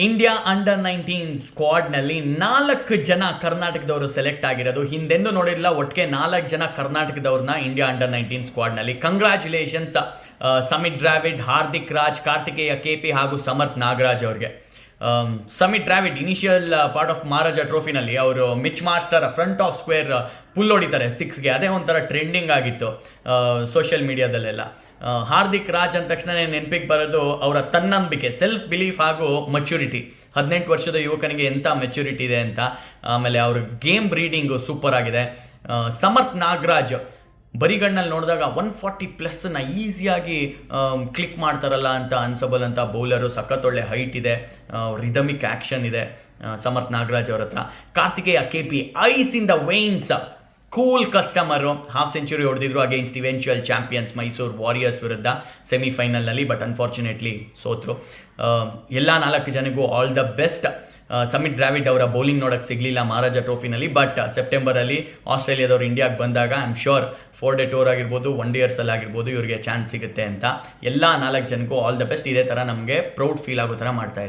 India under 19 ಸ್ಕ್ವಾಡ್ನಲ್ಲಿ 4 ಜನ ಕರ್ನಾಟಕದವರು select ಆಗಿರೋದು ಹಿಂದೆಂದೂ ನೋಡಿರಲಿಲ್ಲ. ಒಟ್ಟಿಗೆ 4 ಜನ ಕರ್ನಾಟಕದವ್ರನ್ನ ಇಂಡಿಯಾ ಅಂಡರ್ 19 ಸ್ಕ್ವಾಡ್ನಲ್ಲಿ. ಕಂಗ್ರ್ಯಾಚುಲೇಷನ್ಸ್ ಸಮಿತ್ ಡ್ರಾವಿಡ್, ಹಾರ್ದಿಕ್ ರಾಜ್, ಕಾರ್ತಿಕೇಯ ಕೆಪಿ ಹಾಗೂ ಸಮರ್ಥ್ ನಾಗರಾಜ್ ಅವ್ರಿಗೆ. Samit Dravid initial part of Maharaja ಟ್ರೋಫಿನಲ್ಲಿ ಅವರು ಮಿಚ್ ಮಾಸ್ಟರ್ ಫ್ರಂಟ್ ಆಫ್ ಸ್ಕ್ವೇರ್ ಪುಲ್ ಹೊಡಿತಾರೆ 6ಗೆ. ಅದೇ ಒಂಥರ ಟ್ರೆಂಡಿಂಗ್ ಆಗಿತ್ತು ಸೋಷಿಯಲ್ ಮೀಡಿಯಾದಲ್ಲೆಲ್ಲ. ಹಾರ್ದಿಕ್ ರಾಜ್ ಅಂದ ತಕ್ಷಣ ನೆನಪಿಗೆ ಬರೋದು ಅವರ ತನ್ನಂಬಿಕೆ, ಸೆಲ್ಫ್ ಬಿಲೀಫ್ ಹಾಗೂ ಮಚ್ಯೂರಿಟಿ. 18 ವರ್ಷದ ಯುವಕನಿಗೆ ಎಂಥ ಮೆಚ್ಯೂರಿಟಿ ಇದೆ ಅಂತ. ಆಮೇಲೆ ಅವ್ರ ಗೇಮ್ ರೀಡಿಂಗು ಸೂಪರ್ ಆಗಿದೆ. ಸಮರ್ಥ್ ನಾಗರಾಜ್ ಬರಿಗಣ್ಣಲ್ಲಿ ನೋಡಿದಾಗ 140+ ಈಸಿಯಾಗಿ ಕ್ಲಿಕ್ ಮಾಡ್ತಾರಲ್ಲ ಅಂತ ಅನ್ಸಬಲ್ ಅಂತ ಬೌಲರು. ಸಖತ್ತೊಳ್ಳೆ ಹೈಟ್ ಇದೆ, ರಿದಮಿಕ್ ಆ್ಯಕ್ಷನ್ ಇದೆ ಸಮರ್ಥ್ ನಾಗರಾಜ್ ಅವ್ರ ಹತ್ರ. Karthikeya KP ice in the veins, cool customer. Half century ಹೊಡೆದಿದ್ರು against eventual champions Mysuru Warriors ವಿರುದ್ಧ ಸೆಮಿಫೈನಲ್ನಲ್ಲಿ. ಬಟ್ ಅನ್ಫಾರ್ಚುನೇಟ್ಲಿ ಸೋತರು. ಎಲ್ಲ 4 ಜನಗೂ all the best. Samith Dravid ಅವರ ಬೌಲಿಂಗ್ ನೋಡೋಕ್ಕೆ ಸಿಗಲಿಲ್ಲ ಮಹಾರಾಜ ಟ್ರೋಫಿನಲ್ಲಿ. ಬಟ್ ಸೆಪ್ಟೆಂಬರಲ್ಲಿ ಆಸ್ಟ್ರೇಲಿಯಾದವರು ಇಂಡಿಯಾಗೆ ಬಂದಾಗ I am sure 4-day tour ಆಗಿರ್ಬೋದು, 1 day ಆಗಿರ್ಬೋದು, ಇವರಿಗೆ ಚಾನ್ಸ್ ಸಿಗುತ್ತೆ ಅಂತ. ಎಲ್ಲ 4 ಜನಕ್ಕೂ ಆಲ್ ದ ಬೆಸ್ಟ್. ಇದೇ ಥರ ನಮಗೆ ಪ್ರೌಡ್ ಫೀಲ್ ಆಗೋ ಥರ ಮಾಡ್ತಾಯಿರಿ.